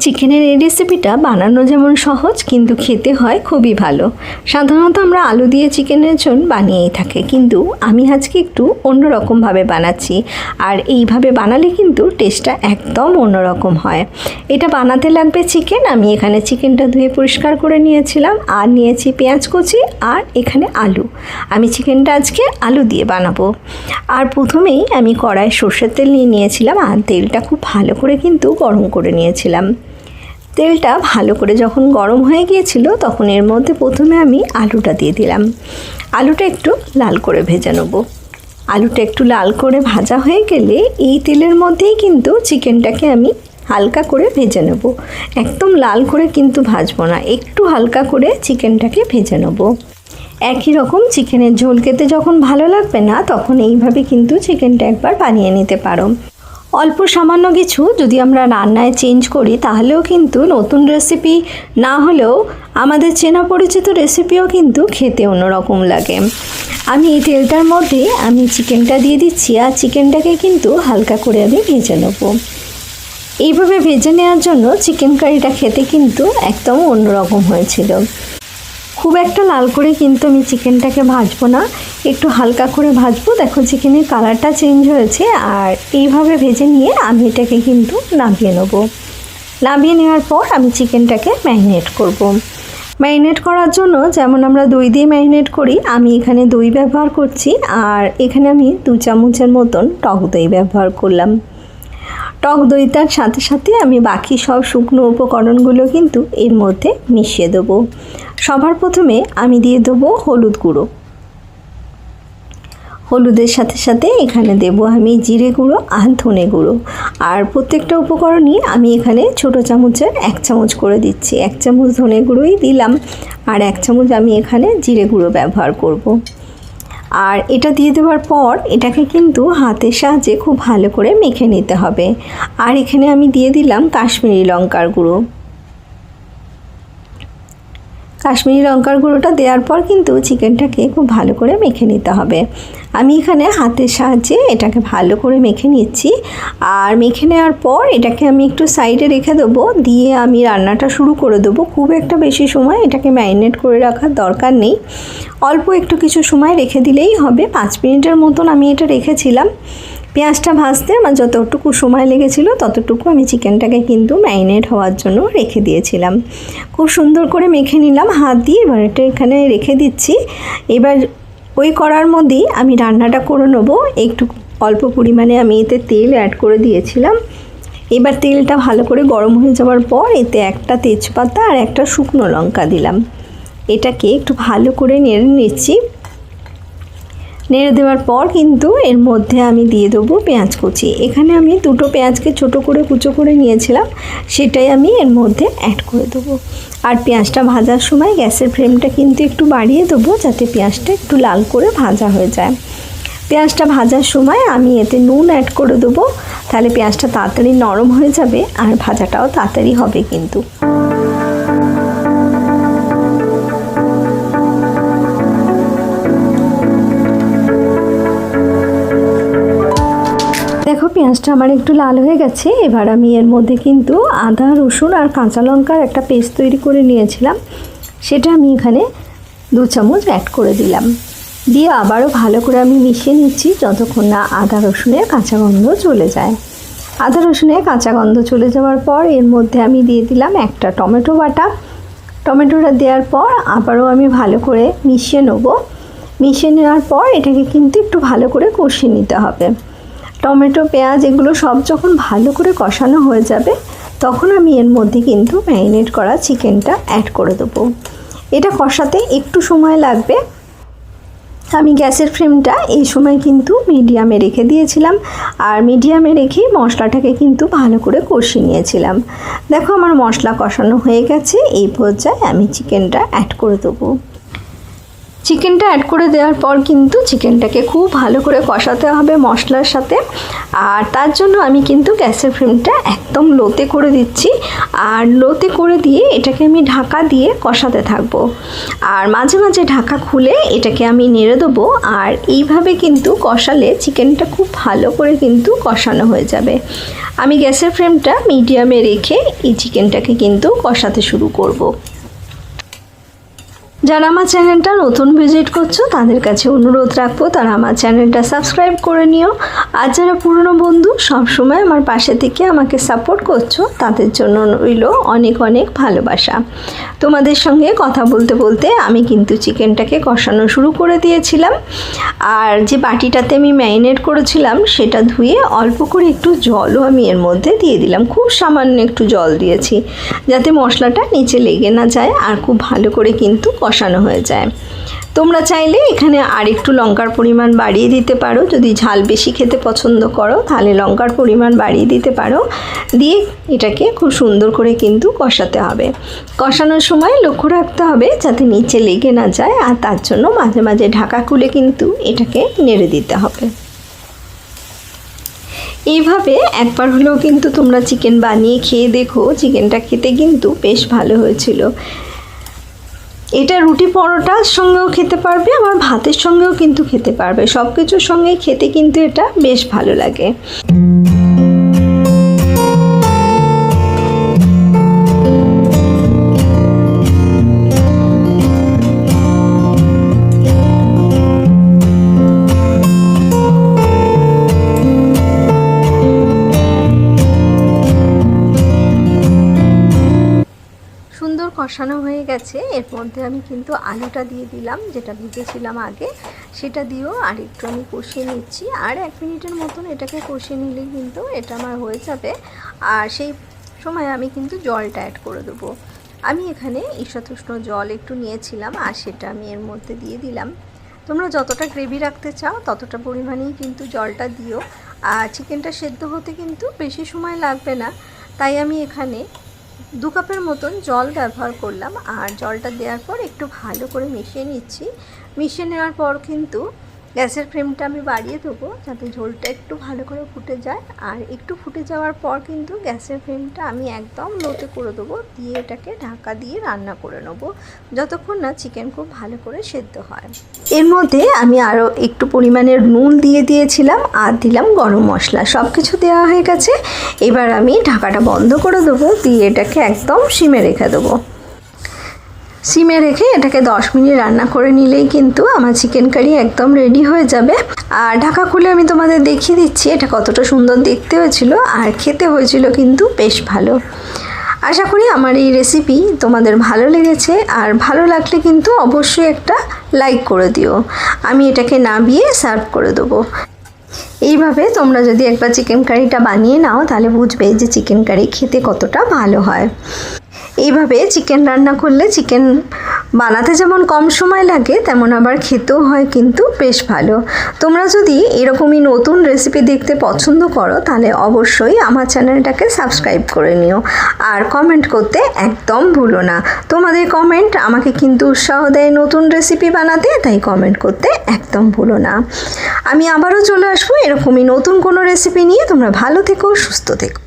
চিকেনের এই রেসিপিটা বানানো যেমন সহজ কিন্তু খেতে হয় খুবই ভালো। সাধারণত আমরা আলু দিয়ে চিকেনের ঝোল বানিয়েই থাকি, কিন্তু আমি আজকে একটু অন্যরকমভাবে বানাচ্ছি। আর এইভাবে বানালে কিন্তু টেস্টটা একদম অন্যরকম হয়। এটা বানাতে লাগবে চিকেন। আমি এখানে চিকেনটা ধুয়ে পরিষ্কার করে নিয়েছিলাম, আর নিয়েছি পেঁয়াজ কুচি, আর এখানে আলু। আমি চিকেনটা আজকে আলু দিয়ে বানাবো। আর প্রথমেই আমি কড়াই সর্ষের তেল নিয়েছিলাম, আর তেলটা খুব ভালো করে কিন্তু গরম করে নিয়েছিলাম। তেলটা ভালো করে যখন গরম হয়ে গিয়েছিল তখন এর মধ্যে প্রথমে আমি আলুটা দিয়ে দিলাম। আলুটা একটু লাল করে ভেজে নেব। আলুটা একটু লাল করে ভাজা হয়ে গেলে এই তেলের মধ্যেই কিন্তু চিকেনটাকে আমি হালকা করে ভেজে নেব। একদম লাল করে কিন্তু ভাজবো না, একটু হালকা করে চিকেনটাকে ভেজে নেব। একই রকম চিকেনের ঝোল খেতে যখন ভালো লাগবে না, তখন এইভাবে কিন্তু চিকেনটা একবার বানিয়ে নিতে পারো। অল্প সামান্য কিছু যদি আমরা রান্নায় চেঞ্জ করি, তাহলেও কিন্তু নতুন রেসিপি না হলেও আমাদের চেনা পরিচিত রেসিপিও কিন্তু খেতে অন্যরকম লাগে। আমি এই তেলটার মধ্যে আমি চিকেনটা দিয়ে দিচ্ছি, আর চিকেনটাকে কিন্তু হালকা করে আমি ভেজে নেব। এইভাবে ভেজে নেওয়ার জন্য চিকেন কারিটা খেতে কিন্তু একদম অন্যরকম হয়েছিল। খুব একটা লাল করে কিন্তু আমি চিকেনটাকে ভাজবো না, একটু হালকা করে ভাজবো। দেখো চিকেনের কালারটা চেঞ্জ হয়েছে, আর এইভাবে ভেজে নিয়ে আমি এটাকে কিন্তু নামিয়ে নেব। নামিয়ে নেওয়ার পর আমি চিকেনটাকে ম্যারিনেট করব। ম্যারিনেট করার জন্য যেমন আমরা দই দিয়ে ম্যারিনেট করি, আমি এখানে দই ব্যবহার করছি, আর এখানে আমি 2 চামচের মতন টক দই ব্যবহার করলাম। টক দইটার সাথে সাথে আমি বাকি সব শুকনো উপকরণগুলো কিন্তু এর মধ্যে মিশিয়ে দেবো। সবার প্রথমে আমি দিয়ে দেবো হলুদ গুঁড়ো। হলুদের সাথে সাথে এখানে দেব আমি জিরে গুঁড়ো আর ধনে গুঁড়ো। আর প্রত্যেকটা উপকরণই আমি এখানে ছোটো চামচের 1 চামচ করে দিচ্ছি। 1 চামচ ধনে গুঁড়োই দিলাম, আর 1 চামচ আমি এখানে জিরে গুঁড়ো ব্যবহার করব। আর এটা দিয়ে দেওয়ার পর এটাকে কিন্তু হাতের সাহায্যে খুব ভালো করে মেখে নিতে হবে। আর এখানে আমি দিয়ে দিলাম কাশ্মীরি লঙ্কার গুঁড়ো। কাশ্মীরি লঙ্কার গুঁড়োটা দেওয়ার পর কিন্তু চিকেনটাকে খুব ভালো করে মেখে নিতে হবে। আমি এখানে হাতের সাহায্যে এটাকে ভালো করে মেখে নিচ্ছি। আর মেখে নেওয়ার পর এটাকে আমি একটু সাইডে রেখে দেবো, দিয়ে আমি রান্নাটা শুরু করে দেবো। খুব একটা বেশি সময় এটাকে ম্যারিনেট করে রাখার দরকার নেই, অল্প একটু কিছু সময় রেখে দিলেই হবে। 5 মিনিটের মতন আমি এটা রেখেছিলাম। পেঁয়াজটা ভাজতে আমার যতটুকু সময় লেগেছিল ততটুকু আমি চিকেনটাকে কিন্তু ম্যারিনেট হওয়ার জন্য রেখে দিয়েছিলাম। খুব সুন্দর করে মেখে নিলাম হাত দিয়ে। এবার এটা এখানে রেখে দিচ্ছি। এবার ওই কড়ার মধ্যেই আমি রান্নাটা করে নেব। একটু অল্প পরিমাণে আমি এতে তেল অ্যাড করে দিয়েছিলাম। এবার তেলটা ভালো করে গরম হয়ে যাওয়ার পর এতে একটা তেজপাতা আর একটা শুকনো লঙ্কা দিলাম। এটাকে একটু ভালো করে নেড়ে নিচ্ছি। নেড়ে দেওয়ার পর কিন্তু এর মধ্যে আমি দিয়ে দেবো পেঁয়াজ কুচি। এখানে আমি 2টো পেঁয়াজকে ছোটো করে কুচো করে নিয়েছিলাম, সেটাই আমি এর মধ্যে অ্যাড করে দেবো। আর পেঁয়াজটা ভাজার সময় গ্যাসের ফ্লেমটা কিন্তু একটু বাড়িয়ে দেবো, যাতে পেঁয়াজটা একটু লাল করে ভাজা হয়ে যায়। পেঁয়াজটা ভাজার সময় আমি এতে নুন অ্যাড করে দেবো, তাহলে পেঁয়াজটা তাড়াতাড়ি নরম হয়ে যাবে আর ভাজাটাও তাড়াতাড়ি হবে কিন্তু। দেখো পেঁয়াজটা আমার একটু লাল হয়ে গেছে। এবার আমি এর মধ্যে কিন্তু আদা, রসুন আর কাঁচা লঙ্কার একটা পেস্ট তৈরি করে নিয়েছিলাম, সেটা আমি এখানে 2 চামচ অ্যাড করে দিলাম। দিয়ে আবারও ভালো করে আমি মিশিয়ে নিচ্ছি যতক্ষণ না আদা রসুনের কাঁচা গন্ধ চলে যায়। আদা রসুনের কাঁচা গন্ধ চলে যাওয়ার পর এর মধ্যে আমি দিয়ে দিলাম একটা টমেটো বাটা। টমেটোটা দেওয়ার পর আবারও আমি ভালো করে মিশিয়ে নেব। মিশিয়ে নেওয়ার পর এটাকে কিন্তু একটু ভালো করে কষিয়ে নিতে হবে। টমেটো, পেঁয়াজ এগুলো সব যখন ভালো করে কষানো হয়ে যাবে, তখন আমি এর মধ্যে কিন্তু ম্যারিনেট করা চিকেনটা অ্যাড করে দেবো। এটা কষাতে একটু সময় লাগবে। আমি গ্যাসের ফ্লেমটা এই সময় কিন্তু মিডিয়ামে রেখে দিয়েছিলাম, আর মিডিয়ামে রেখেই মশলাটাকে কিন্তু ভালো করে কষিয়ে নিয়েছিলাম। দেখো আমার মশলা কষানো হয়ে গেছে। এই পর্যায়ে আমি চিকেনটা অ্যাড করে দেবো। চিকেনটা অ্যাড করে দেওয়ার পর কিন্তু চিকেনটাকে খুব ভালো করে কষাতে হবে মশলার সাথে। আর তার জন্য আমি কিন্তু গ্যাসের ফ্লেমটা একদম লোতে করে দিচ্ছি, আর লোতে করে দিয়ে এটাকে আমি ঢাকা দিয়ে কষাতে থাকবো। আর মাঝে মাঝে ঢাকা খুলে এটাকে আমি নেড়ে দেবো। আর এইভাবে কিন্তু কষালে চিকেনটা খুব ভালো করে কিন্তু কষানো হয়ে যাবে। আমি গ্যাসের ফ্লেমটা মিডিয়ামে রেখে এই চিকেনটাকে কিন্তু কষাতে শুরু করব। যারা আমার চ্যানেলটা নতুন ভিজিট করছো তাদের কাছে অনুরোধ রাখবো তারা আমার চ্যানেলটা সাবস্ক্রাইব করে নিও। আর যারা পুরনো বন্ধু সবসময় আমার পাশে থেকে আমাকে সাপোর্ট করছো তাদের জন্য রইল অনেক অনেক ভালোবাসা। তোমাদের সঙ্গে কথা বলতে বলতে আমি কিন্তু চিকেনটাকে কষানো শুরু করে দিয়েছিলাম। আর যে বাটিটাতে আমি ম্যারিনেট করেছিলাম সেটা ধুয়ে অল্প করে একটু জলও আমি এর মধ্যে দিয়ে দিলাম। খুব সামান্য একটু জল দিয়েছি যাতে মশলাটা নিচে লেগে না যায় আর খুব ভালো করে কিন্তু কষানো হয়ে যায়। তোমরা চাইলে এখানে আরেকটু লঙ্কার পরিমাণ বাড়িয়ে দিতে পারো। যদি ঝাল বেশি খেতে পছন্দ করো তাহলে লঙ্কার পরিমাণ বাড়িয়ে দিতে পারো। দিয়ে এটাকে খুব সুন্দর করে কিন্তু কষাতে হবে। কষানোর সময় লক্ষ্য রাখতে হবে যাতে নিচে লেগে না যায়, আর তার জন্য মাঝে মাঝে ঢাকা খুলে কিন্তু এটাকে নেড়ে দিতে হবে। এইভাবে একবার হলেও কিন্তু তোমরা চিকেন বানিয়ে খেয়ে দেখো, চিকেনটা খেতে কিন্তু বেশ ভালো হয়েছিল। এটা রুটি পরোটার সঙ্গেও খেতে পারবে, আবার ভাতের সঙ্গেও কিন্তু খেতে পারবে। সব কিছুর সঙ্গে খেতে কিন্তু এটা বেশ ভালো লাগে। কষানো হয়ে গেছে। এর মধ্যে আমি কিন্তু আলুটা দিয়ে দিলাম যেটা ভেজেছিলাম আগে, সেটা দিয়েও আরেকটু আমি কষিয়ে নিচ্ছি। আর 1 মিনিটের মতন এটাকে কষিয়ে নিলেই কিন্তু এটা আমার হয়ে যাবে। আর সেই সময় আমি কিন্তু জলটা অ্যাড করে দেবো। আমি এখানে ঈষৎউষ্ণ জল একটু নিয়েছিলাম আর সেটা আমি এর মধ্যে দিয়ে দিলাম। তোমরা যতটা গ্রেভি রাখতে চাও ততটা পরিমাণেই কিন্তু জলটা দিও। আর চিকেনটা সেদ্ধ হতে কিন্তু বেশি সময় লাগবে না, তাই আমি এখানে 2 কাপের মতন জল ব্যবহার করলাম। আর জলটা দেওয়ার পর একটু ভালো করে মিশিয়ে নিচ্ছি। মিশিয়ে নেওয়ার পর কিন্তু গ্যাসের ফ্লেমটা আমি বাড়িয়ে দেবো যাতে ঝোলটা একটু ভালো করে ফুটে যায়। আর একটু ফুটে যাওয়ার পর কিন্তু গ্যাসের ফ্লেমটা আমি একদম লোতে করে দেবো, দিয়ে এটাকে ঢাকা দিয়ে রান্না করে নেবো যতক্ষণ না চিকেন খুব ভালো করে সেদ্ধ হয়। এর মধ্যে আমি আরও একটু পরিমাণের নুন দিয়ে দিয়েছিলাম আর দিলাম গরম মশলা। সব কিছু দেওয়া হয়ে গেছে। এবার আমি ঢাকাটা বন্ধ করে দেবো, দিয়ে এটাকে একদম সিমে রেখে দেবো। সিমে রেখে এটাকে 10 মিনিট রান্না করে নিলেই কিন্তু আমার চিকেন কারি একদম রেডি হয়ে যাবে। আর ঢাকা খুলে আমি তোমাদের দেখিয়ে দিচ্ছি এটা কতটা সুন্দর দেখতে হয়েছিল, আর খেতে হয়েছিল কিন্তু বেশ ভালো। আশা করি আমার এই রেসিপি তোমাদের ভালো লেগেছে। আর ভালো লাগলে কিন্তু অবশ্যই একটা লাইক করে দিও। আমি এটাকে নামিয়ে সার্ভ করে দেবো। এইভাবে তোমরা যদি একবার চিকেন কারিটা বানিয়ে নাও তাহলে বুঝবে যে চিকেন কারি খেতে কতটা ভালো হয়। এইভাবে চিকেন রান্না করলে চিকেন বানাতে যেমন কম সময় লাগে তেমন আবার খেতেও হয় কিন্তু বেশ ভালো। তোমরা যদি এরকমই নতুন রেসিপি দেখতে পছন্দ করো তাহলে অবশ্যই আমার চ্যানেলটাকে সাবস্ক্রাইব করে নিও। আর কমেন্ট করতে একদম ভুলো না। তোমাদের কমেন্ট আমাকে কিন্তু উৎসাহ দেয় নতুন রেসিপি বানাতে, তাই কমেন্ট করতে একদম ভুলো না। আমি আবারও চলে আসবো এরকমই নতুন কোনো রেসিপি নিয়ে। তোমরা ভালো থেকো, সুস্থ থেকো।